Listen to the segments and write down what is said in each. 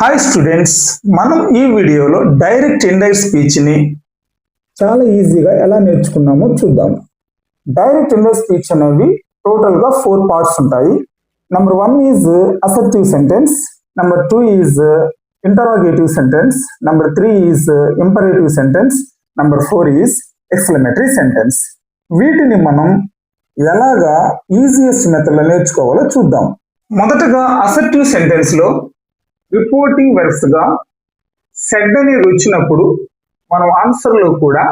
Hi students, మనం ఈ వీడియోలో డైరెక్ట్ ఇండైరెక్ట్ స్పీచ్ని చాలా ఈజీగా ఎలా నేర్చుకున్నామో చూద్దాం. డైరెక్ట్ ఇండైరెక్ట్ స్పీచ్ అనేవి టోటల్గా 4 పార్ట్స్ ఉంటాయి. Number 1 is assertive sentence, number 2 is interrogative sentence, number 3 is imperative sentence, number 4 is exclamatory sentence. వీటిని మనం ఎలాగా ఈజియెస్ట్ మెథడ్లో నేర్చుకోవాలో చూద్దాం. మొదటగా అసర్టివ్ సెంటెన్స్లో రిపోర్టింగ్ వెర్బ్స్ గా సెడ్ అనేది వచ్చినప్పుడు మనం ఆన్సర్లో కూడా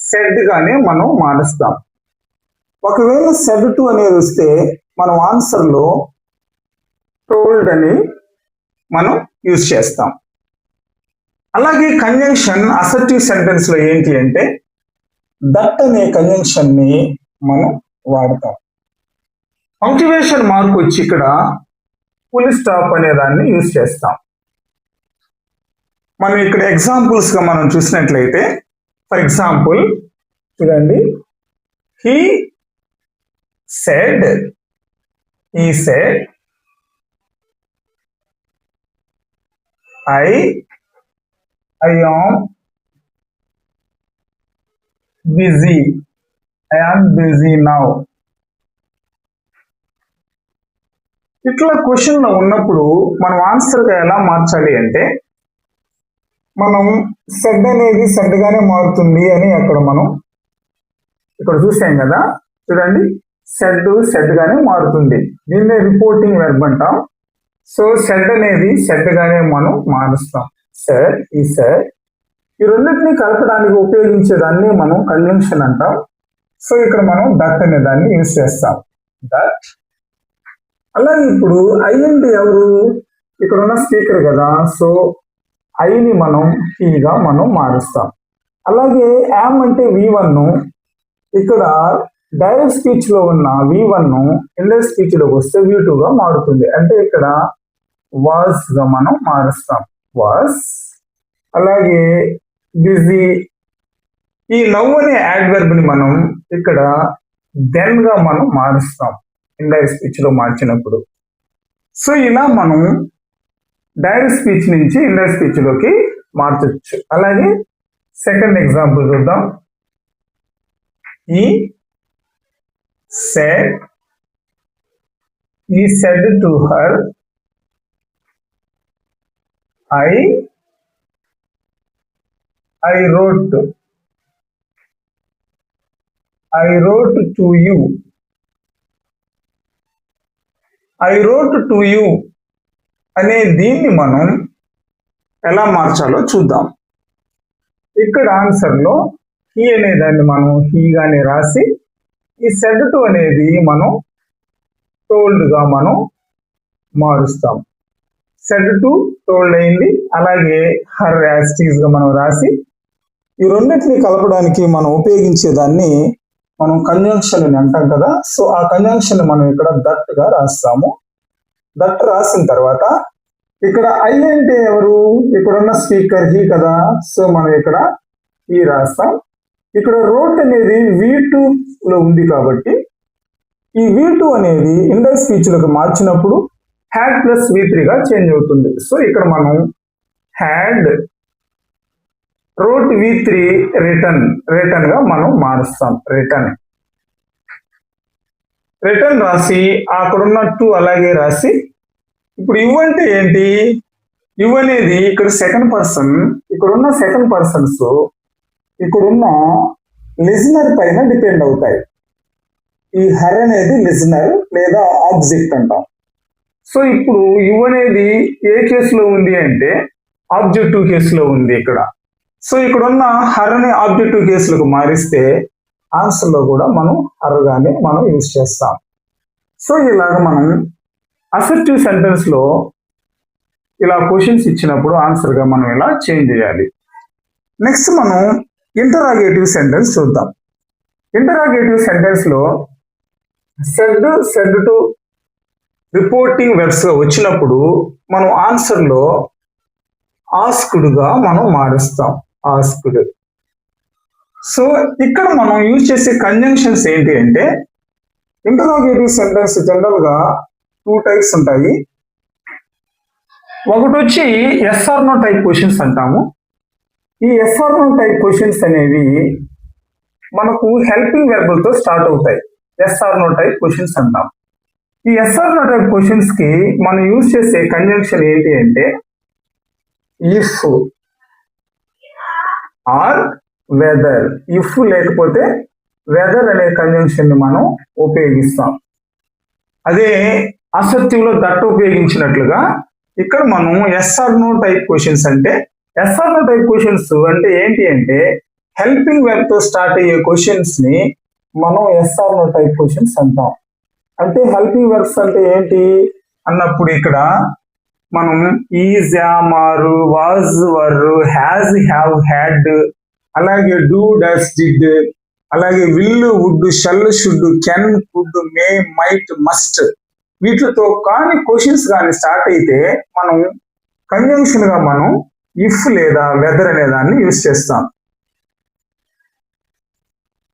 సెడ్ గానే మనం మారుస్తాం. ఒకవేళ సెడ్ టు అనేది వస్తే మనం ఆన్సర్లో టోల్డ్ అని మనం యూజ్ చేస్తాం. అలాగే కంజంక్షన్ అసర్టివ్ సెంటెన్స్ లో ఏంటి అంటే దట్ అనే కంజంక్షన్ ని మనం వాడతాం. పంక్చువేషన్ మార్క్ వచ్చి ఇక్కడ ఫుల్ స్టాప్ అనే దాన్ని యూజ్ చేస్తాం. మనం ఇక్కడ ఎగ్జాంపుల్స్ గా మనం చూసినట్లయితే, ఫర్ ఎగ్జాంపుల్ చూడండి, he said I am busy now. ఇట్లా క్వశ్చన్ లో ఉన్నప్పుడు మనం ఆన్సర్ గా ఎలా మార్చాలి అంటే, మనం సెడ్ అనేది సెడ్ గానే మారుతుంది అని అక్కడ మనం ఇక్కడ చూసాం కదా, చూడండి, సెడ్ గానే మారుతుంది. దీన్నే రిపోర్టింగ్ వెర్బ్ అంటాం. సో సెడ్ అనేది సెడ్ గానే మనం మారుస్తాం. సెడ్ ఈ రెండింటిని కలపడానికి ఉపయోగించేదాన్ని మనం కంజంక్షన్ అంటాం. సో ఇక్కడ మనం దట్ అనే దాన్ని యూజ్ చేస్తాం, దట్. అలాగే ఇప్పుడు ఐ అంటే ఎవరు? ఇక్కడ ఉన్న స్పీకర్ కదా, సో ఐని మనం హీగా మనం మారుస్తాం. అలాగే యామ్ అంటే V1, ఇక్కడ డైరెక్ట్ స్పీచ్ లో ఉన్న V1 ఇండైరెక్ట్ స్పీచ్ లోకి వస్తే V2 గా మారుతుంది. అంటే ఇక్కడ వాస్ గా మనం మారుస్తాం, వాస్. అలాగే బిజీ, ఈ నవ్ అనే యాడ్వర్బ్ ని మనం ఇక్కడ దెన్ గా మనం మారుస్తాం ఇండైరెక్ట్ స్పీచ్ లో మార్చినప్పుడు. సో ఇలా మనం డైరెక్ట్ స్పీచ్ నుంచి ఇండైరెక్ట్ స్పీచ్ లోకి మార్చొచ్చు. అలాగే సెకండ్ ఎగ్జాంపుల్ చూద్దాం. ఈ said to her I wrote to you. I wrote to you అనే దీన్ని మనం ఎలా మార్చాలో చూద్దాం. ఇక్కడ ఆన్సర్లో హీ అనే దాన్ని మనం హీగానే రాసి, ఈ సెడ్ టు అనేది మనం టోల్డ్ గా మనం మారుస్తాం. సెడ్ టు టోల్డ్ అయింది. అలాగే హర్ యాజ్ ఇట్ ఈజ్ గా మనం రాసి, ఈ రెండింటిని కలపడానికి మనం ఉపయోగించేదాన్ని మనం కంజంక్షన్ అని అంటాం కదా. సో ఆ కంజంక్షన్ మనం ఇక్కడ దట్ గా రాస్తాము. దట్ రాసిన తర్వాత ఇక్కడ ఐ అంటే ఎవరు? ఇక్కడ ఉన్న స్పీకర్ హీ కదా, సో మనం ఇక్కడ హీ రాస్తాం. ఇక్కడ రోట్ అనేది V2 లో ఉంది కాబట్టి ఈ V2 అనేది ఇండైరెక్ట్ స్పీచ్ లోకి మార్చినప్పుడు హ్యాడ్ ప్లస్ V3 గా చేంజ్ అవుతుంది. సో ఇక్కడ మనం హ్యాడ్ రోట్ V3 రిటర్న్ గా మనం మారుస్తాం. రిటర్న్ రాసి అక్కడున్న 2 అలాగే రాసి, ఇప్పుడు యు అంటే ఏంటి? యు అనేది ఇక్కడ సెకండ్ పర్సన్, ఇక్కడున్న సెకండ్ పర్సన్స్ ఇక్కడున్న లిజనర్ పైన డిపెండ్ అవుతాయి. ఈ హర్ అనేది లిజనర్ లేదా ఆబ్జెక్ట్ అంటాం. సో ఇప్పుడు యు అనేది ఏ కేసులో ఉంది అంటే ఆబ్జెక్టివ్ కేసులో ఉంది ఇక్కడ. సో ఇక్కడున్న హర్ అనే ఆబ్జెక్టివ్ కేసులకు మారిస్తే ఆన్సర్లో కూడా మనం హర్ గానే మనం యూజ్ చేస్తాం. సో ఇలాగ మనం అసర్టివ్ సెంటెన్స్ లో ఇలా క్వశ్చన్స్ ఇచ్చినప్పుడు ఆన్సర్ గా మనం ఇలా చేంజ్ చేయాలి. నెక్స్ట్ మనం ఇంటరాగేటివ్ సెంటెన్స్ చూద్దాం. ఇంటరాగేటివ్ సెంటెన్స్ లో సెడ్ టు రిపోర్టింగ్ వెర్బ్స్ గా వచ్చినప్పుడు మనం ఆన్సర్లో ఆస్క్డ్ గా మనం మారుస్తాం, ఆస్క్డ్. సో ఇక్కడ మనం యూజ్ చేసే కంజంక్షన్స్ ఏంటి అంటే, ఇంటరాగేటివ్ సెంటెన్స్ జనరల్ గా 2 టైప్స్ ఉంటాయి. ఒకటి వచ్చి ఎస్ఆర్ నో టైప్ క్వశ్చన్స్ అంటాము. ఈ ఎస్ఆర్ నో టైప్ క్వశ్చన్స్ అనేవి మనకు హెల్పింగ్ వెర్బులతో స్టార్ట్ అవుతాయి. ఎస్ఆర్ నో టైప్ క్వశ్చన్స్ అంటాం. ఈ ఎస్ఆర్ నో టైప్ క్వశ్చన్స్ కి మనం యూజ్ చేసే కంజంక్షన్ ఏంటి అంటే ఇఫ్ ఆర్ వెదర్. ఇఫ్ లేకపోతే వెదర్ అనే కంజంక్షన్ ని మనం ఉపయోగిస్తాం. అదే అసర్టివ్ లో దట్ ఉపయోగించినట్లుగా ఇక్కడ మనం ఎస్ఆర్ నో టైప్ క్వశ్చన్స్ అంటే ఎస్ఆర్ నో టైప్ క్వశ్చన్స్ అంటే ఏంటి అంటే హెల్పింగ్ వెర్బ్ తో స్టార్ట్ అయ్యే క్వశ్చన్స్ ని మనం ఎస్ఆర్ నో టైప్ క్వశ్చన్స్ అంటాం. అంటే హెల్పింగ్ వెర్బ్స్ అంటే ఏంటి అన్నప్పుడు ఇక్కడ మనం is, am, are, was, were, has, have, had, అలాగే డూ, డస్, డిడ్, అలాగే will, would, shall, should, can, could, may, might, must వీటితో కానీ క్వశ్చన్స్ కానీ స్టార్ట్ అయితే మనం కంజంక్షన్ గా మనం ఇఫ్ లేదా వెదర్ అనే దాన్ని యూజ్ చేస్తాం.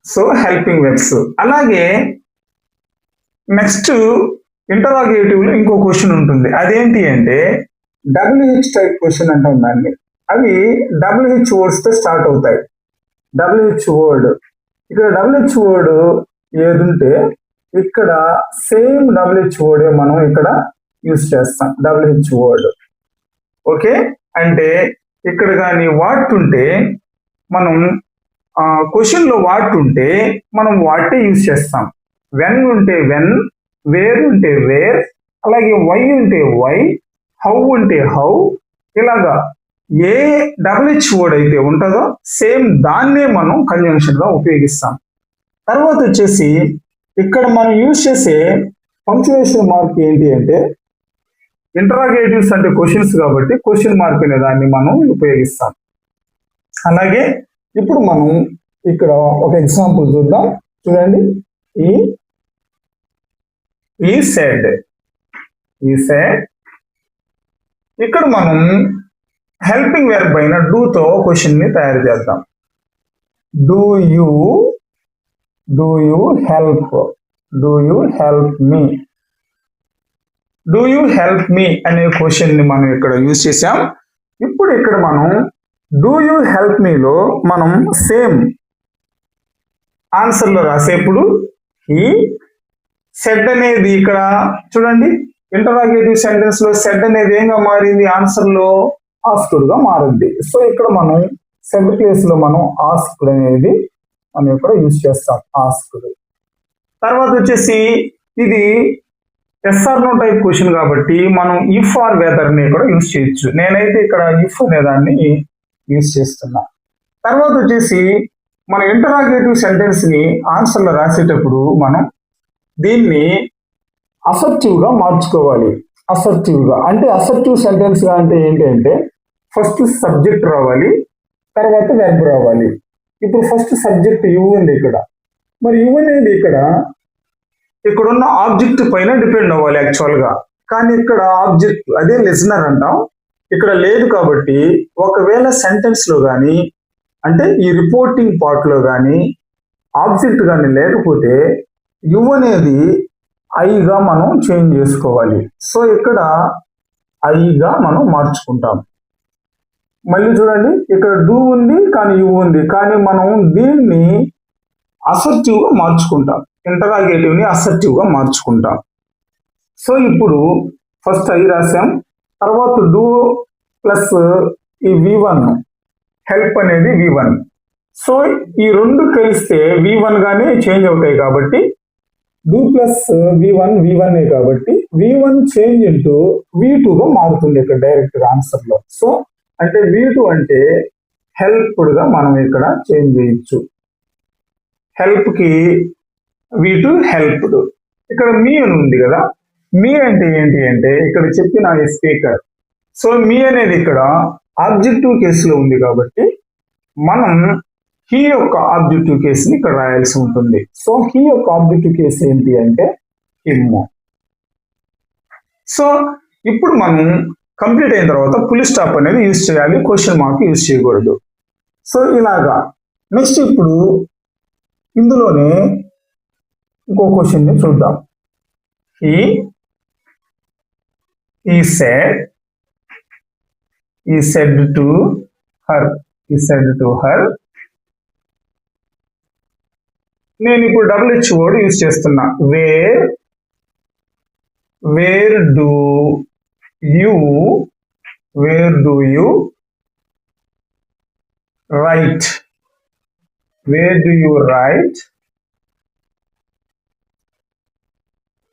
So helping verbs. అలాగే నెక్స్ట్ ఇంటరాగేటివ్ లో ఇంకో క్వశ్చన్ ఉంటుంది. అదేంటి అంటే డబ్ల్యూహెచ్ టైప్ క్వశ్చన్ అంటాం దాన్ని. అవి డబ్ల్యూహెచ్ వర్డ్స్ తో స్టార్ట్ అవుతాయి. డబ్ల్యూహెచ్ వర్డ్, ఇక్కడ డబ్ల్యూహెచ్ వర్డ్ ఏదుంటే ఇక్కడ సేమ్ డబ్ల్యూహెచ్ వర్డ్ మనం ఇక్కడ యూజ్ చేస్తాం. WH word okay. అంటే ఇక్కడ కానీ వాట్ ఉంటే మనం క్వశ్చన్ లో వాట్ ఉంటే మనం వాటే యూజ్ చేస్తాం. వెన్ ఉంటే వెన్, వేర్ ఉంటే వేర్, అలాగే వై ఉంటే వై, హౌ ఉంటే హౌ, ఇలాగా ఏ డబ్ల్యూహెచ్ వర్డ్ అయితే ఉంటుందో సేమ్ దాన్నే మనం కంజంక్షన్ గా ఉపయోగిస్తాం. తర్వాత వచ్చేసి ఇక్కడ మనం యూజ్ చేసే పంక్చుయేషన్ మార్క్ ఏంటి అంటే ఇంటరాగేటివ్స్ అంటే క్వశ్చన్స్ కాబట్టి క్వశ్చన్ మార్క్ అనే దాన్ని మనం ఉపయోగిస్తాం. అలాగే ఇప్పుడు మనం ఇక్కడ ఒక ఎగ్జాంపుల్ చూద్దాం. చూడండి, ఈ సెడ్ ఇక్కడ మనం హెల్పింగ్ వెర్బ్ అయిన డూ తో క్వశ్చన్ ని తయారు చేద్దాం. Do you help me, do you help me అనే క్వశ్చన్ ని మనం ఇక్కడ యూజ్ చేసాం. ఇప్పుడు ఇక్కడ మనం డూ యూ హెల్ప్ మీలో మనం సేమ్ ఆన్సర్ లో రాసేప్పుడు ఈ సెడ్ అనేది ఇక్కడ చూడండి ఇంటరాగేటివ్ సెంటెన్స్ లో సెడ్ అనేది ఏంగా మారింది, ఆన్సర్ లో ఆస్క్డ్ గా మారింది. సో ఇక్కడ మనం సెడ్ ప్లేస్ లో మనం ఆస్క్డ్ అనేది మనం ఇక్కడ యూజ్ చేస్తాం. ఆస్క్డ్ తర్వాత వచ్చేసి ఇది ఎస్ఆర్ నో టైప్ క్వశ్చన్ కాబట్టి మనం ఇఫ్ ఆర్ వెదర్ ని కూడా యూజ్ చేయొచ్చు. నేనైతే ఇక్కడ ఇఫ్ అనే దాన్ని యూజ్ చేస్తున్నా. తర్వాత వచ్చేసి మన ఇంటరాగేటివ్ సెంటెన్స్ ని ఆన్సర్ లో రాసేటప్పుడు మనం దీన్ని అసర్టివ్ గా మార్చుకోవాలి. అసర్టివ్ గా అంటే అసర్టివ్ సెంటెన్స్ గా అంటే ఏంటి అంటే ఫస్ట్ సబ్జెక్ట్ రావాలి, తర్వాత వెర్బ్ రావాలి. ఇప్పుడు ఫస్ట్ సబ్జెక్ట్ యు ఉంది ఇక్కడ. మరి యు అనేది ఇక్కడున్న ఆబ్జెక్ట్ పైన డిపెండ్ అవ్వాలి యాక్చువల్ గా. కానీ ఇక్కడ ఆబ్జెక్ట్ అదే లిజనర్ అంటాం, ఇక్కడ లేదు. కాబట్టి ఒకవేళ సెంటెన్స్ లో కానీ అంటే ఈ రిపోర్టింగ్ పార్ట్ లో కానీ ఆబ్జెక్ట్ కానీ లేకపోతే యు అనేది ఐగా మనం చేంజ్ చేసుకోవాలి. సో ఇక్కడ ఐగా మనం మార్చుకుంటాం. మళ్ళీ చూడండి, ఇక్కడ డూ ఉంది కానీ యు ఉంది, కానీ మనం దీన్ని అసర్టివ్ గా మార్చుకుంటాం. ఇంటరాగేటివ్ ని అసర్టివ్ గా మార్చుకుంటాం. సో ఇప్పుడు ఫస్ట్ ఐ రాసాం, తర్వాత డూ ప్లస్ ఈ V1 హెల్ప్ అనేది V1. సో ఈ రెండు కలిస్తే V1 గానే చేంజ్ అవుతాయి కాబట్టి డూ ప్లస్ V1 కాబట్టి V1 చేంజ్ ఇంటూ V2 గా మారుతుంది ఇక్కడ డైరెక్ట్ గా ఆన్సర్ లో. సో అంటే V2 అంటే హెల్ప్డ్ గా మనం ఇక్కడ చేంజ్ చేయొచ్చు. హెల్ప్ కి V2 హెల్ప్డ్. ఇక్కడ మీ అని ఉంది కదా, మీ అంటే ఏంటి అంటే ఇక్కడ చెప్పిన స్పీకర్. సో మీ అనేది ఇక్కడ ఆబ్జెక్టివ్ కేసులో ఉంది కాబట్టి మనం హీ యొక్క ఆబ్జెక్టివ్ కేసుని ఇక్కడ రాయాల్సి ఉంటుంది. సో హీ యొక్క ఆబ్జెక్టివ్ కేసు ఏంటి అంటే హిమ్. సో ఇప్పుడు మనం కంప్లీట్ అయిన తర్వాత ఫుల్ స్టాప్ అనేది యూజ్ చేయాలి, క్వశ్చన్ మార్క్ యూజ్ చేయకూడదు. సో ఇలాగా నెక్స్ట్ ఇప్పుడు ఇందులోనే ఇంకో క్వశ్చన్ ని చూద్దాం. He said he said to her, he said to her. నేను ఇప్పుడు WH వర్డ్ యూజ్ చేస్తున్నా. Where do you write, where do you write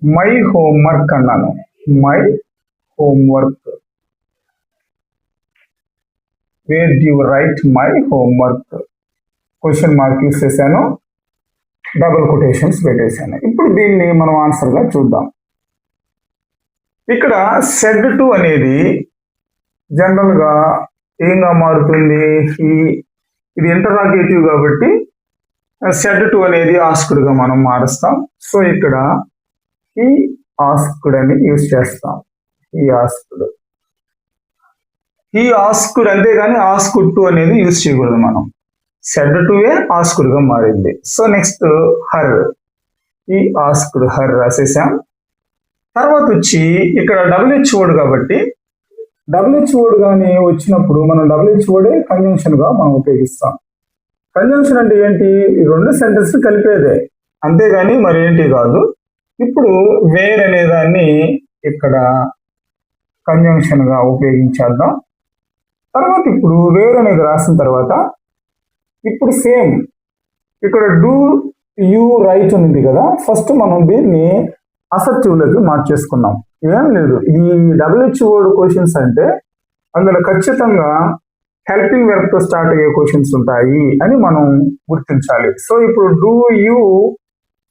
my homework అన్నాను. My homework, where do you write my homework, question mark use చేశాను, double quotations పెట్టేశాను. ఇప్పుడు దీన్ని మనం ఆన్సర్గా చూద్దాం. ఇక్కడ సెడ్ టు అనేది జనరల్గా ఏంగా మారుతుంది, ఇది ఇంటరాగేటివ్ కాబట్టి సెడ్ టు అనేది ఆస్క్డ్గా మనం మారుస్తాం. సో ఇక్కడ ఈ ఆస్క్డ్ అని యూజ్ చేస్తాం. ఈ ఆస్క్డ్ అంతేగాని ఆస్క్డ్ టు అనేది యూజ్ చేయకూడదు మనం. సెడ్ టు ఏ ఆస్క్డ్ గా మారింది. సో నెక్స్ట్ హర్, ఈ ఆస్క్డ్ హర్ రాసేసాం. తర్వాత వచ్చి ఇక్కడ WH వర్డ్ కాబట్టి WH వర్డ్ కానీ వచ్చినప్పుడు మనం WH వర్డే కంజంక్షన్ గా మనం ఉపయోగిస్తాం. కంజంక్షన్ అంటే ఏంటి, ఈ రెండు సెంటెన్స్ కలిపేదే, అంతేగాని మరి ఏంటి కాదు. ఇప్పుడు వేర్ అనే దాన్ని ఇక్కడ కంజంక్షన్ గా ఉపయోగించేద్దాం. తర్వాత ఇప్పుడు వేర్ అనేది రాసిన తర్వాత ఇప్పుడు సేమ్ ఇక్కడ డూ యూ రైట్ ఉంది కదా, ఫస్ట్ మనం దీన్ని అసర్టివ్లోకి మార్చేసుకున్నాం. ఏం లేదు, ఈ WH వర్డ్ క్వశ్చన్స్ అంటే అందులో ఖచ్చితంగా హెల్పింగ్ వెర్బ్ తో స్టార్ట్ అయ్యే క్వశ్చన్స్ ఉంటాయి అని మనం గుర్తించాలి. సో ఇప్పుడు డూ యూ,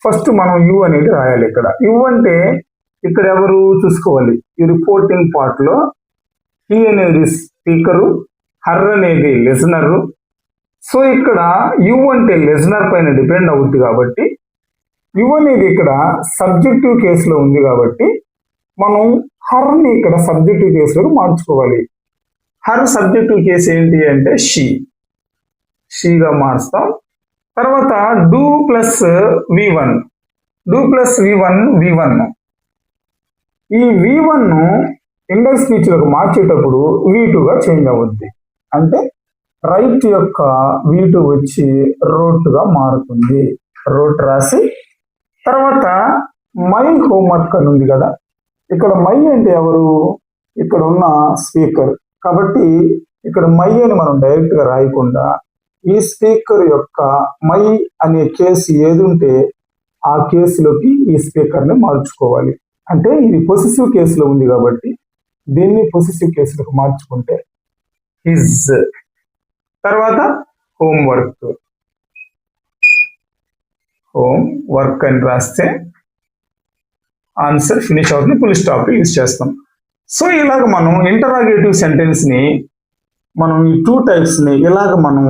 ఫస్ట్ మనం యూ అనేది రాయాలి. ఇక్కడ యూ అంటే ఇక్కడ ఎవరు చూసుకోవాలి, ఈ రిపోర్టింగ్ పార్ట్ లో హీ అనేది స్పీకరు, హర్ అనేది లిజనరు. సో ఇక్కడ యు అంటే లిజనర్ పైన డిపెండ్ అవుతుంది కాబట్టి యు అనేది ఇక్కడ సబ్జెక్టివ్ కేసులో ఉంది కాబట్టి మనం హర్ని ఇక్కడ సబ్జెక్టివ్ కేసులోకి మార్చుకోవాలి. హర్ సబ్జెక్టివ్ కేసు ఏంటి అంటే షీగా మారుస్తాం. తర్వాత డూ ప్లస్ V1, ఈ V1 ఇండెక్స్ స్పీచ్లకు మార్చేటప్పుడు V2గా చేంజ్ అవుద్ది. అంటే రైట్ యొక్క V2 వచ్చి రోట్గా మారుతుంది. రోట్ రాసి తర్వాత మై హోంవర్క్ అని ఉంది కదా, ఇక్కడ మై అంటే ఎవరు, ఇక్కడ ఉన్న స్పీకర్ కాబట్టి ఇక్కడ మై అని మనం డైరెక్ట్ గా రాయకుండా ఈ స్పీకర్ యొక్క మై అనే కేసు ఏది ఉంటే ఆ కేసులోకి ఈ స్పీకర్ ని మార్చుకోవాలి. అంటే ఇది పొసెసివ్ కేసులో ఉంది కాబట్టి దీన్ని పొసెసివ్ కేసులకు మార్చుకుంటే హిజ్, తర్వాత హోంవర్క్ అని రాస్తే ఆన్సర్ ఫినిష్ అవుతుంది. ఫుల్ స్టాప్ యూజ్ చేస్తాం. సో ఇలాగ మనం ఇంటరాగేటివ్ సెంటెన్స్ ని మనం ఈ 2 types ని ఇలాగ మనం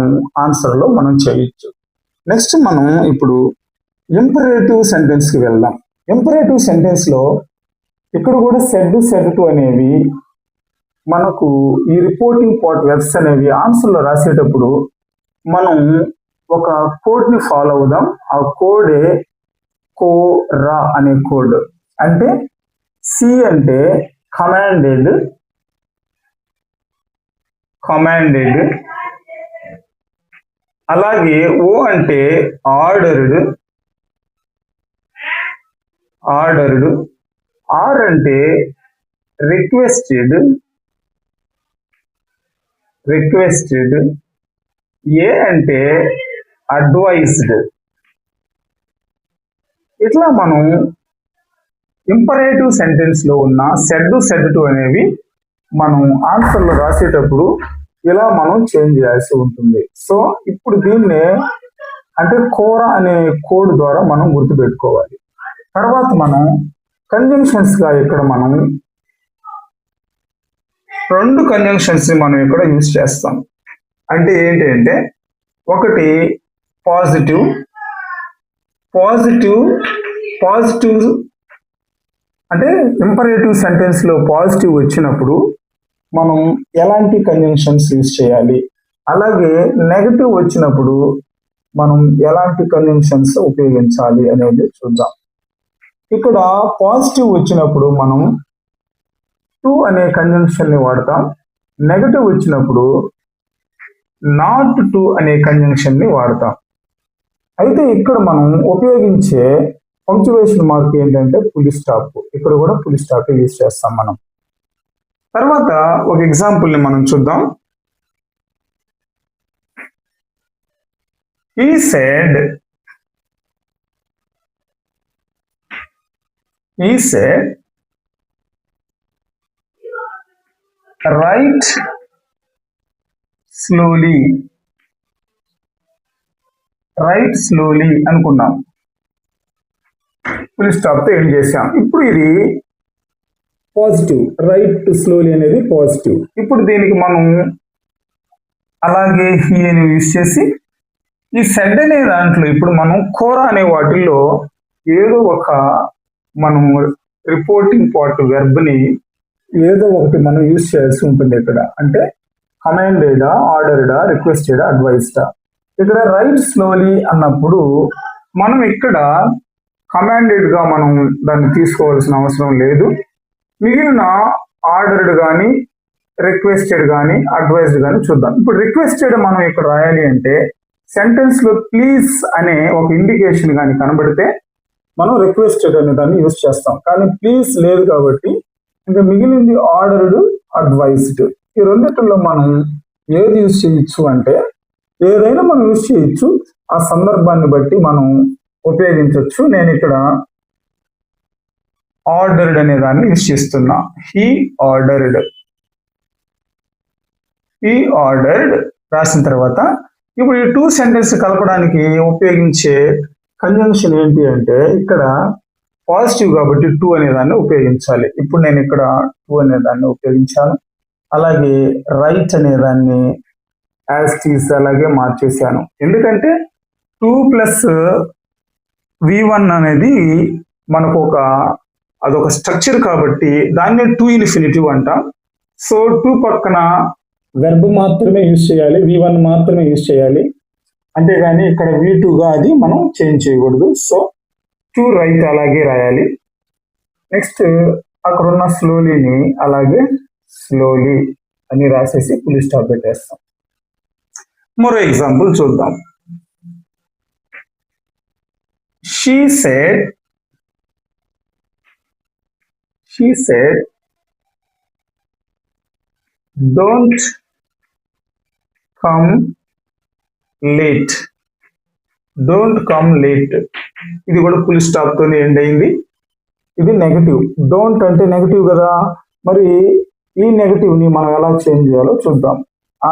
ఆన్సర్ లో మనం చేయొచ్చు. నెక్స్ట్ మనం ఇప్పుడు ఇంపరేటివ్ సెంటెన్స్ కి వెళ్దాం. ఇంపరేటివ్ సెంటెన్స్ లో ఇక్కడ కూడా సెడ్ టు అనేవి మనకు ఈ రిపోర్టింగ్ పార్ట్ వెబ్స్ అనేవి ఆన్సర్ లో రాసేటప్పుడు మనం ఒక కోడ్ ని ఫాలో అవుదాం. ఆ కోడే కోరా అనే కోడ్. అంటే సి అంటే కమాండెడ్, అలాగే ఓ అంటే ఆర్డర్డ్, ఆర్ అంటే రిక్వెస్టెడ్, ఏ అంటే అడ్వైజ్డ్. ఇట్లా మనం ఇంపరేటివ్ సెంటెన్స్ లో ఉన్న సెడ్ టు అనేవి మనం ఆన్సర్ లో రాసేటప్పుడు ఇలా మనం చేంజ్ చేయాల్సి ఉంటుంది. సో ఇప్పుడు దీన్నే అంటే కోరా అనే కోడ్ ద్వారా మనం గుర్తుపెట్టుకోవాలి. తర్వాత మనం కంజంక్షన్స్ గా ఇక్కడ మనం 2 కంజంక్షన్స్ ని మనం ఇక్కడ యూజ్ చేస్తాం. అంటే ఏంటంటే ఒకటి పాజిటివ్ అంటే ఇంపరేటివ్ సెంటెన్స్ లో పాజిటివ్ వచ్చినప్పుడు మనం ఎలాంటి కంజంక్షన్స్ యూజ్ చేయాలి, అలాగే నెగటివ్ వచ్చినప్పుడు మనం ఎలాంటి కంజంక్షన్స్ ఉపయోగించాలి అనేది చూద్దాం. ఇక్కడ పాజిటివ్ వచ్చినప్పుడు మనం టు అనే కంజంక్షన్ ని వాడతాం. నెగటివ్ వచ్చినప్పుడు నాట్ టు అనే కంజంక్షన్ ని వాడతాం. అయితే ఇక్కడ మనం ఉపయోగించే పంక్చువేషన్ మార్క్ ఏంటంటే ఫుల్ స్టాప్. ఇక్కడ కూడా ఫుల్ స్టాప్ యూజ్ చేస్తాం మనం. తర్వాత ఒక ఎగ్జాంపుల్ ని మనం చూద్దాం. He said write slowly అనుకున్నాం. ఫుల్ స్టాప్ తో ఎండ్ చేసాం. ఇప్పుడు ఇది పాజిటివ్, రైట్ స్లోలీ అనేది పాజిటివ్. ఇప్పుడు దీనికి మనం అలాగే హీ అని యూజ్ చేసి ఈ సెడ్ అనే దాంట్లో ఇప్పుడు మనం కోరా అనే వాటిల్లో ఏదో ఒక మనం రిపోర్టింగ్ పార్ట్ వెర్బ్ ని ఏదో ఒకటి మనం యూజ్ చేయాల్సి ఉంటుంది. ఇక్కడ అంటే కమాండెడా, ఆర్డర్డా, రిక్వెస్టెడా, అడ్వైస్డా. ఇక్కడ రైట్ స్లోలీ అన్నప్పుడు మనం ఇక్కడ కమాండెడ్ గా మనం దాన్ని తీసుకోవాల్సిన అవసరం లేదు. మిగిలిన ఆర్డర్డ్ కానీ రిక్వెస్టెడ్ కానీ అడ్వైజ్డ్ కానీ చూద్దాం. ఇప్పుడు రిక్వెస్టెడ్ మనం ఇక్కడ రాయాలి అంటే సెంటెన్స్ లో ప్లీజ్ అనే ఒక ఇండికేషన్ కానీ కనబడితే మనం రిక్వెస్టెడ్ అనే దాన్ని యూజ్ చేస్తాం. కానీ ప్లీజ్ లేదు కాబట్టి ఇంకా మిగిలింది ఆర్డర్డ్, అడ్వైజ్డ్. ఈ రెండిట్లో మనం ఏది యూజ్ చేయొచ్చు అంటే ఏదైనా మనం యూజ్ చేయొచ్చు. ఆ సందర్భాన్ని బట్టి మనం ఉపయోగించవచ్చు. నేను ఇక్కడ ఆర్డర్డ్ అనే దాన్ని యూజ్ చేస్తున్నా. హీ ఆర్డర్డ్ రాసిన తర్వాత ఇప్పుడు ఈ టూ సెంటెన్స్ కలపడానికి ఉపయోగించే కంజంక్షన్ ఏంటి అంటే ఇక్కడ పాజిటివ్ కాబట్టి టూ అనే దాన్ని ఉపయోగించాలి. ఇప్పుడు నేను ఇక్కడ టూ అనే దాన్ని ఉపయోగించాను. అలాగే రైట్ అనే దాన్ని యాజ్ టీస్ అలాగే మార్చేశాను. ఎందుకంటే 2 + V1 అనేది మనకు అదొక స్ట్రక్చర్ కాబట్టి దాన్ని టూ ఇన్ఫినిటివ్ అంటాం. సో 2 పక్కన వెర్బ్ మాత్రమే యూజ్ చేయాలి, V1 మాత్రమే యూజ్ చేయాలి. అంతేగాని ఇక్కడ V2గా అది మనం చేంజ్ చేయకూడదు. సో 2 రైట్ అలాగే రాయాలి. నెక్స్ట్ అక్కడ ఉన్న స్లోలీని అలాగే స్లోలీ అని రాసేసి ఫుల్ స్టాప్ పెట్టేస్తాం. మరో ఎగ్జాంపుల్ చూద్దాం. She said don't come late. ఇది కూడా ఫుల్ స్టాప్ తోనే ఎండ్ అయింది. ఇది నెగటివ్. డోంట్ అంటే నెగటివ్ కదా, మరి ఈ నెగటివ్ ని మనం ఎలా చేంజ్ చేయాలో చూద్దాం.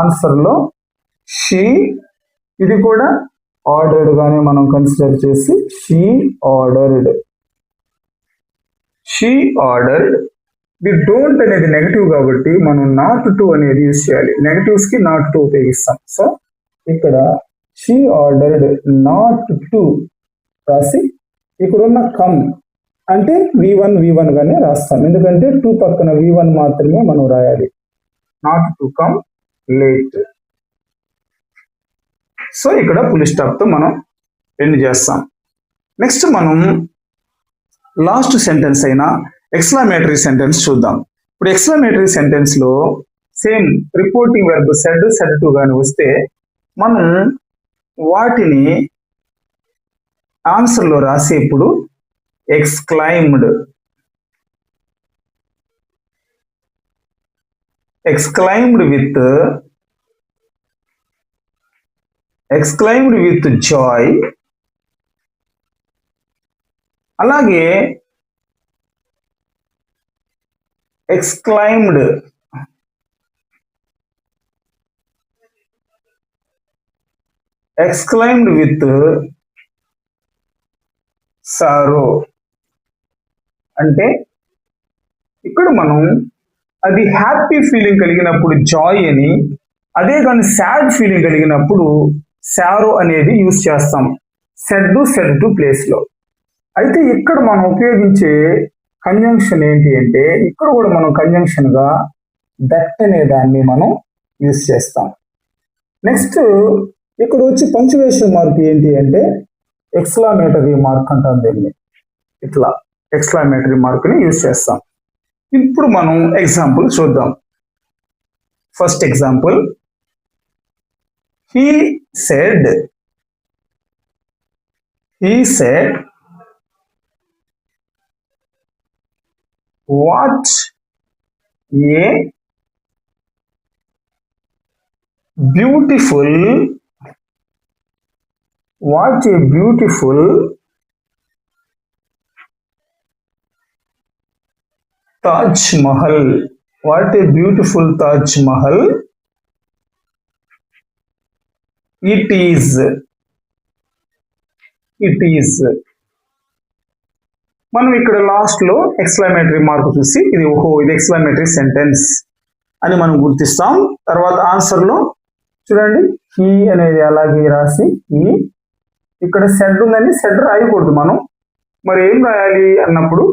ఆన్సర్ లో షీ, ఇది కూడా ఆర్డర్డ్ గానే మనం కన్సిడర్ చేసి షీ ఆర్డర్డ్. ది డోంట్ అనేది నెగటివ్ కాబట్టి మనం నాట్ టు అనేది యూజ్ చేయాలి. నెగటివ్స్ కి నాట్ టు ఉపయోగిస్తాం. సో ఇక్కడ షీ ఆర్డర్డ్ నాట్ టు రాసి ఇక్కడున్న కమ్ అంటే V1 గానే రాస్తాం. ఎందుకంటే 2 పక్కన V1 మాత్రమే మనం రాయాలి. Not to come late. So ఇక్కడ ఫుల్ స్టాప్ తో మనం ఎండ్ చేస్తాం. నెక్స్ట్ మనం లాస్ట్ సెంటెన్స్ అయిన ఎక్స్క్లమేటరీ సెంటెన్స్ చూద్దాం. ఇప్పుడు ఎక్స్క్లమేటరీ సెంటెన్స్ లో same reporting verb said to గాని వస్తే మనం వాటిని ఆన్సర్ లో రాసేప్పుడు ఎక్స్క్లైమ్డ్ విత్ జాయ్, అలాగే ఎక్స్క్లైమ్డ్ విత్ సారో. అంటే ఇక్కడ మనం అది హ్యాపీ ఫీలింగ్ కలిగినప్పుడు జాయ్ అని, అదే కానీ సాడ్ ఫీలింగ్ కలిగినప్పుడు సారో అనేది యూజ్ చేస్తాం సెడ్ టు ప్లేస్ లో. అయితే ఇక్కడ మనం ఉపయోగించే కంజంక్షన్ ఏంటి అంటే ఇక్కడ కూడా మనం కంజంక్షన్ గా దట్ అనే దాన్ని మనం యూజ్ చేస్తాం. నెక్స్ట్ ఇక్కడ వచ్చి పంక్చువేషన్ మార్క్ ఏంటి అంటే ఎక్స్క్లమేటరీ మార్క్ అంటాం దీన్ని. ఇట్లా ఎక్స్క్లమేటరీ మార్క్ ని యూజ్ చేస్తాం. ఇప్పుడు మనం ఎగ్జాంపుల్ చూద్దాం. First example, he said what a beautiful Taj Mahal. What a beautiful Taj Mahal it is. మనం ఇక్కడ లాస్ట్ లో ఎక్స్క్లమేటరీ మార్క్ చూసి ఇది ఎక్స్క్లమేటరీ సెంటెన్స్ అని మనం గుర్తిస్తాం. తర్వాత ఆన్సర్ లో చూడండి, హీ అనేది అలాగే రాసి ఇక్కడ సెడ్ ఉందని సెడ్ రాయకూడదు మనం. మరి ఏం రాయాలి అన్నప్పుడు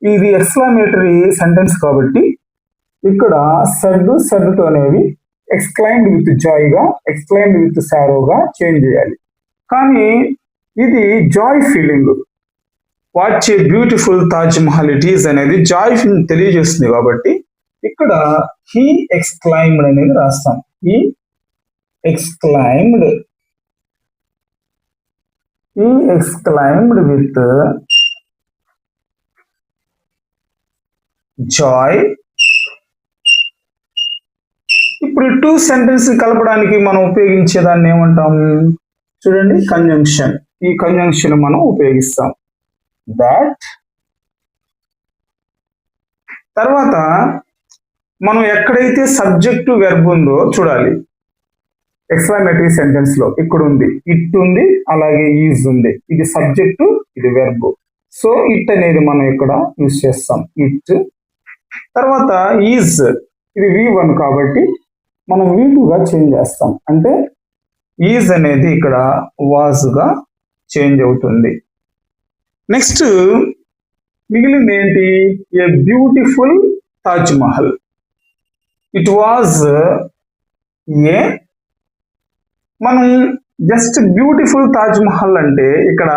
ఇది ఎక్స్క్లమేటరీ సెంటెన్స్ కాబట్టి ఇక్కడ సెడ్ టు అనేవి ఎక్స్క్లైమ్డ్ విత్ జాయ్ గా, ఎక్స్క్లైమ్డ్ విత్ సారోగా చేంజ్ చేయాలి. కానీ ఇది Joy feeling, what a beautiful Taj Mahal it is అనేది జాయ్ ఫీలింగ్ తెలియజేస్తుంది కాబట్టి ఇక్కడ హీ ఎక్స్క్లైమ్డ్ అనేది రాస్తాం. He exclaimed with Joy. ఇప్పుడు టూ సెంటెన్స్ కలపడానికి మనం ఉపయోగించేదాన్ని ఏమంటాం చూడండి, కంజంక్షన్. ఈ కంజంక్షన్ మనం ఉపయోగిస్తాం. దాట్ తర్వాత మనం ఎక్కడైతే సబ్జెక్టు వెర్బ్ ఉందో చూడాలి. ఎక్స్క్లమేటరీ సెంటెన్స్ లో ఇక్కడ ఉంది, ఇట్ ఉంది, అలాగే ఈజ్ ఉంది. ఇది సబ్జెక్టు, ఇది వెర్బ్. సో ఇట్ అనేది మనం ఇక్కడ యూజ్ చేస్తాం, ఇట్. తర్వాత ఈజ్, ఇది V1 కాబట్టి మనం V2 గా చేంజ్ చేస్తాం. అంటే ఈజ్ అనేది ఇక్కడ వాజ్ గా చేంజ్ అవుతుంది. నెక్స్ట్ మిగిలింది ఏంటి, a beautiful Taj Mahal. It was a, మనం జస్ట్ బ్యూటిఫుల్ తాజ్ మహల్ అంటే ఇక్కడ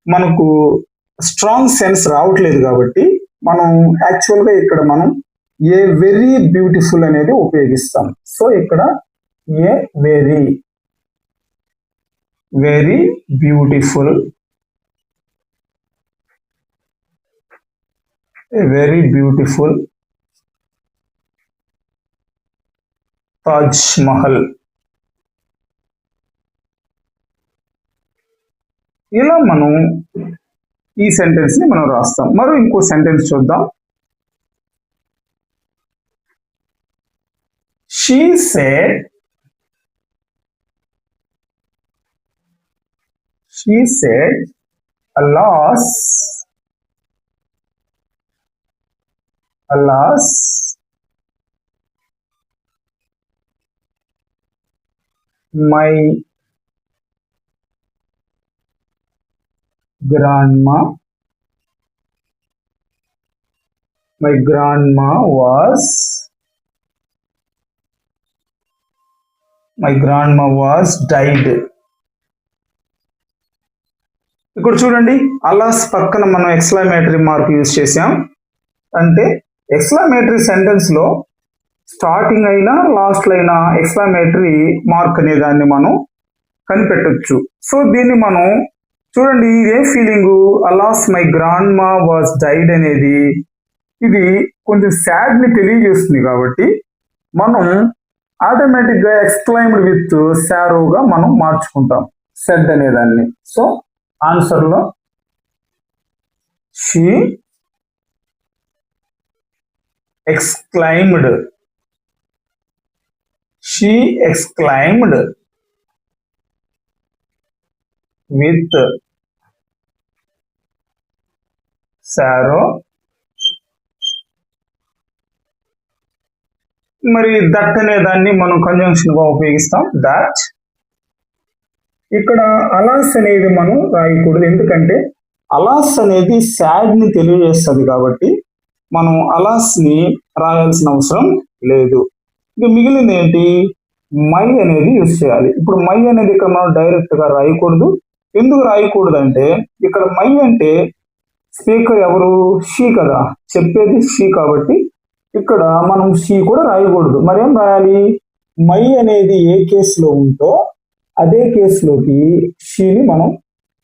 మనకు స్ట్రాంగ్ సెన్స్ రావట్లేదు కాబట్టి మనం యాక్చువల్గా ఇక్కడ మనం ఏ వెరీ బ్యూటిఫుల్ అనేది ఉపయోగిస్తాం. సో ఇక్కడ a very beautiful, very beautiful Taj Mahal. ఇలా మనం ఈ సెంటెన్స్ ని మనం రాస్తాం. మరో ఇంకో సెంటెన్స్ చూద్దాం. She said alas my grandma was died. ఇక్కడ చూడండి, అలాస్ పక్కన మనం ఎక్స్క్లమేటరీ మార్క్ యూజ్ చేసాం. అంటే ఎక్స్క్లమేటరీ సెంటెన్స్ లో స్టార్టింగ్ అయినా లాస్ట్ లో అయినా ఎక్స్క్లమేటరీ మార్క్ అనే దాన్ని మనం కనిపెట్టొచ్చు. సో దీన్ని మనం చూడండి, ఇదే feeling అలాస్ my grandma was died అనేది ఇది కొంచెం సాడ్ ని తెలియజేస్తుంది కాబట్టి మనం ఆటోమేటిక్ గా ఎక్స్క్లైమ్డ్ విత్ సారోగా మనం మార్చుకుంటాం సెడ్ అనేదాన్ని. సో ఆన్సర్ లో షీ exclaimed with sorrow. మరి దట్ అనే దాన్ని మనం కంజంక్షన్ గా ఉపయోగిస్తాం. దట్ ఇక్కడ అలాస్ అనేది మనం రాయకూడదు, ఎందుకంటే అలాస్ అనేది సాడ్ ని తెలియజేస్తుంది కాబట్టి మనం అలాస్ ని రాయాల్సిన అవసరం లేదు. ఇక మిగిలింది ఏంటి, మై అనేది యూజ్ చేయాలి. ఇప్పుడు మై అనేది ఇక్కడ మనం డైరెక్ట్ గా రాయకూడదు. ఎందుకు రాయకూడదు అంటే ఇక్కడ మై అంటే స్పీకర్ ఎవరు, షీ కదా, చెప్పేది షీ కాబట్టి ఇక్కడ మనం షీ కూడా రాయకూడదు. మరేం రాయాలి? మై అనేది ఏ కేసులో ఉందో అదే కేసులోకి షీని మనం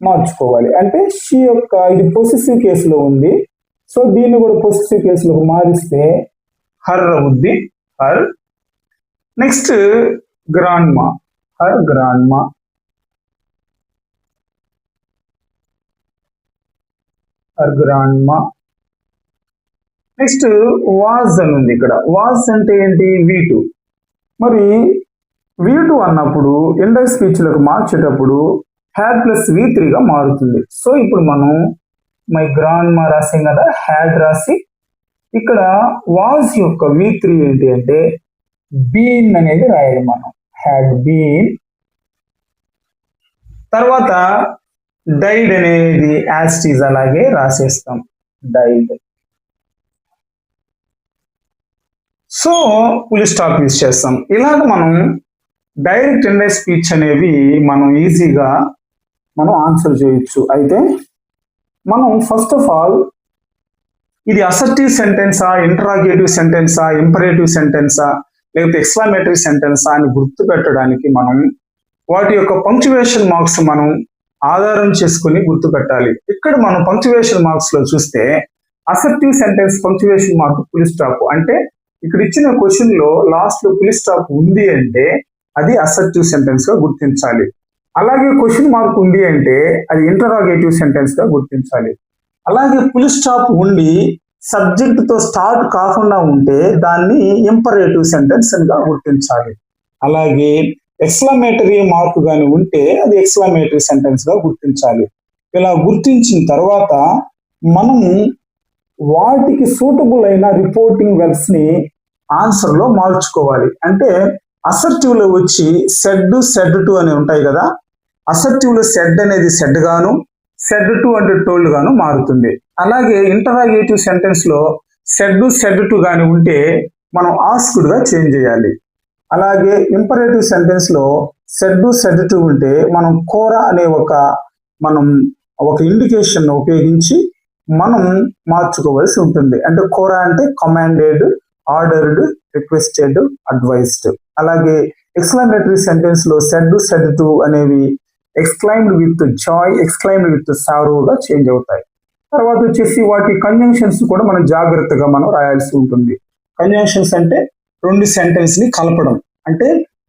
మార్చుకోవాలి. అంటే షీ యొక్క ఇది పొసెసివ్ కేసులో ఉంది, సో దీన్ని కూడా పొసెసివ్ కేసులోకి మారిస్తే హర్ అవుద్ది, her. Next grandma, her grandma. Her grandma. Next was అని ఉంది ఇక్కడ. వాజ్ అంటే ఏంటి? V2. మరి V2 అన్నప్పుడు ఇండెక్స్ స్పీచ్లకు మార్చేటప్పుడు హ్యాడ్ ప్లస్ V3గా మారుతుంది. సో ఇప్పుడు మనం మై గ్రాండ్మా రాసాం కదా, హ్యాడ్ రాసి ఇక్కడ వాజ్ యొక్క V3 ఏంటి అంటే బీన్ అనేది రాయాలి మనం, హ్యాడ్ బీన్. తర్వాత డైడ్ అనేది యాజ్ ఇట్ ఈజ్ అలాగే రాసేస్తాం, died. So full stop use చేస్తాం. ఇలాగ మనం డైరెక్ట్ ఇండెక్స్ స్పీచ్ అనేవి మనం ఈజీగా మనం ఆన్సర్ చేయొచ్చు. అయితే మనం ఫస్ట్ ఆఫ్ ఆల్ ఇది అసర్టివ్ సెంటెన్సా, ఇంటరాగేటివ్ సెంటెన్సా, ఇంపరేటివ్ సెంటెన్సా, లేకపోతే ఎక్స్క్లమేటరీ సెంటెన్సా అని గుర్తు పెట్టడానికి మనం వాటి యొక్క పంక్చువేషన్ మార్క్స్ మనం ఆధారం చేసుకుని గుర్తు పెట్టాలి. ఇక్కడ మనం పంక్చువేషన్ మార్క్స్ లో చూస్తే assertive sentence punctuation mark full stop. అంటే ఇక్కడ ఇచ్చిన క్వశ్చన్ లో లాస్ట్ లో ఫుల్ స్టాప్ ఉంది అంటే అది అసర్టివ్ సెంటెన్స్ గా గుర్తించాలి. అలాగే క్వశ్చన్ మార్క్ ఉంది అంటే అది ఇంటరాగేటివ్ సెంటెన్స్ గా గుర్తించాలి. అలాగే ఫుల్ స్టాప్ ఉండి సబ్జెక్ట్ తో స్టార్ట్ కాకుండా ఉంటే దాన్ని ఇంపరేటివ్ సెంటెన్స్ గా గుర్తించాలి. అలాగే ఎక్స్క్లమేటరీ మార్క్ గాని ఉంటే అది ఎక్స్క్లమేటరీ సెంటెన్స్ గా గుర్తించాలి. ఇలా గుర్తించిన తర్వాత మనం వాటికి సూటబుల్ అయిన రిపోర్టింగ్ వెర్బ్స్ ని ఆన్సర్ లో మార్చుకోవాలి. అంటే అసర్టివ్ లో వచ్చి సెడ్, సెడ్ టు అని ఉంటాయి కదా. అసర్టివ్ లో సెడ్ అనేది సెడ్ గాను, సెడ్ టు అంటే టోల్డ్ గాను మారుతుంది. అలాగే ఇంటరాగేటివ్ సెంటెన్స్ లో సెడ్, సెడ్ టు గాని ఉంటే మనం ఆస్క్డ్ గా చేంజ్ చేయాలి. అలాగే ఇంపరేటివ్ సెంటెన్స్ లో సెడ్, సెడ్ టు ఉంటే మనం కోరా అనే ఒక ఇండికేషన్ ఉపయోగించి మనం మార్చుకోవాల్సి ఉంటుంది. అంటే కోరా అంటే కమాండెడ్, ఆర్డర్డ్, రిక్వెస్టెడ్, అడ్వైజ్డ్. అలాగే ఎక్స్క్లమేటరీ సెంటెన్స్ లో సెడ్, సెడ్ టు అనేవి exclaimed with joy, exclaimed with సారోగా చేంజ్ అవుతాయి. తర్వాత వచ్చేసి వాటి కంజంక్షన్స్ కూడా మనం జాగ్రత్తగా మనం రాయాల్సి ఉంటుంది. కంజంక్షన్స్ అంటే రెండు సెంటెన్స్ ని కలపడం. అంటే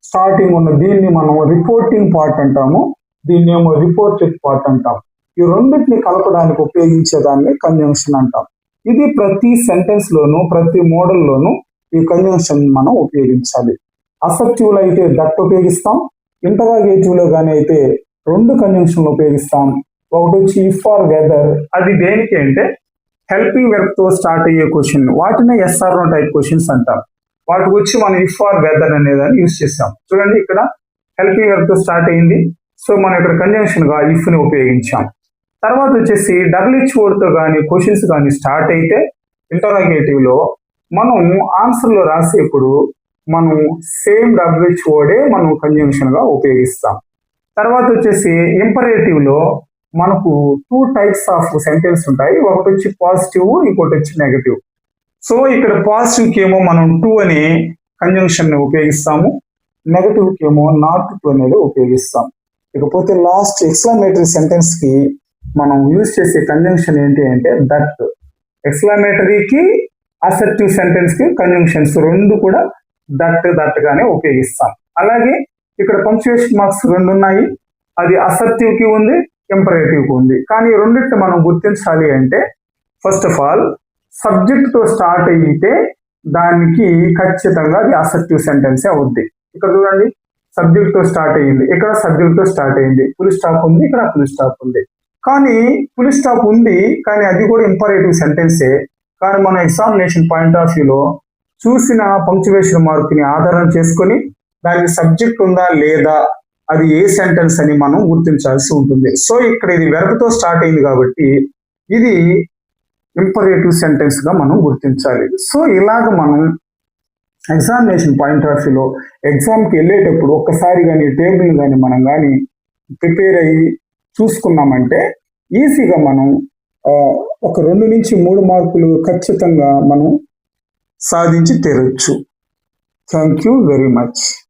స్టార్టింగ్ ఉన్న దీన్ని మనం రిపోర్టింగ్ పార్ట్ అంటాము, దీన్ని ఏమో రిపోర్టెడ్ పార్ట్ అంటాం. ఈ రెండింటిని కలపడానికి ఉపయోగించేదాన్ని కంజంక్షన్ అంటాం. ఇది ప్రతి సెంటెన్స్ లోను, ప్రతి మోడల్ లోను ఈ కంజంక్షన్ మనం ఉపయోగించాలి. అసర్టివ్ లో అయితే దట్ ఉపయోగిస్తాం, ఇంటరాగేటివ్ లో కానీ అయితే రెండు కంజంక్షన్లు ఉపయోగిస్తాం. ఒకటి వచ్చి ఇఫ్ ఆర్ వెదర్, అది దేనికి అంటే హెల్పింగ్ వెర్బ్ తో స్టార్ట్ అయ్యే క్వశ్చన్, వాటినే ఎస్ఆర్ నో టైప్ క్వశ్చన్స్ అంటాం. వాటికి వచ్చి మనం ఇఫ్ ఆర్ వెదర్ అనేదాన్ని యూజ్ చేస్తాం. చూడండి ఇక్కడ హెల్పింగ్ వెర్బ్ తో స్టార్ట్ అయింది, సో మనం ఇక్కడ కంజంక్షన్ గా ఇఫ్ ని ఉపయోగించాం. తర్వాత వచ్చేసి WH వర్డ్ తో కానీ క్వశ్చన్స్ కానీ స్టార్ట్ అయితే ఇంటరాగేటివ్ లో మనం ఆన్సర్ లో రాసేప్పుడు మనం సేమ్ WH వర్డే మనం కంజంక్షన్ గా ఉపయోగిస్తాం. తర్వాత వచ్చేసి ఇంపరేటివ్ లో మనకు 2 టైప్స్ ఆఫ్ సెంటెన్స్ ఉంటాయి. ఒకటి వచ్చి పాజిటివ్, ఇంకోటి వచ్చి నెగటివ్. సో ఇక్కడ పాజిటివ్ కి ఏమో మనం టు అనే కంజంక్షన్ ని ఉపయోగిస్తాము, నెగటివ్ కి ఏమో నాట్ టు అనేది ఉపయోగిస్తాం. ఇకపోతే లాస్ట్ ఎక్స్క్లమేటరీ సెంటెన్స్ కి మనం యూజ్ చేసే కంజంక్షన్ ఏంటి అంటే దట్. ఎక్స్క్లమేటరీకి అసర్టివ్ సెంటెన్స్ కి కంజంక్షన్స్ రెండు కూడా దట్ గానే ఉపయోగిస్తాం. అలాగే ఇక్కడ పంక్చుయేషన్ మార్క్స్ రెండు ఉన్నాయి, అది అసర్టివ్ కి ఉంది, ఇంపరేటివ్ కి ఉంది. కానీ రెండింటిని మనం గుర్తించాలి అంటే ఫస్ట్ ఆఫ్ ఆల్ సబ్జెక్ట్ తో స్టార్ట్ అయితే దానికి ఖచ్చితంగా అది అసర్టివ్ సెంటెన్స్ అవుద్ది. ఇక్కడ చూడండి సబ్జెక్ట్ తో స్టార్ట్ అయ్యింది, ఇక్కడ సబ్జెక్ట్ తో స్టార్ట్ అయింది, ఫుల్ స్టాప్ ఉంది, ఇక్కడ ఫుల్ స్టాప్ ఉంది. కానీ ఫుల్ స్టాప్ ఉంది కానీ అది కూడా ఇంపరేటివ్ సెంటెన్సే. కానీ మన ఎగ్జామినేషన్ పాయింట్ ఆఫ్ వ్యూలో చూసిన పంక్చువేషన్ మార్క్ ని ఆధారం చేసుకొని దానికి సబ్జెక్ట్ ఉందా లేదా, అది ఏ సెంటెన్స్ అని మనం గుర్తించాల్సి ఉంటుంది. సో ఇక్కడ ఇది వెర్బ్ తో స్టార్ట్ అయింది కాబట్టి ఇది ఇంపరేటివ్ సెంటెన్స్ గా మనం గుర్తించాలి. సో ఇలాగ మనం ఎగ్జామినేషన్ పాయింట్ ఆఫ్ వ్యూలో ఎగ్జామ్కి వెళ్ళేటప్పుడు ఒక్కసారి కానీ టేబుల్ కానీ మనం కానీ ప్రిపేర్ అయ్యి చూసుకున్నామంటే ఈజీగా మనం ఒక 2 నుంచి 3 మార్కులు ఖచ్చితంగా మనం సాధించి తీరొచ్చు. Thank you very much.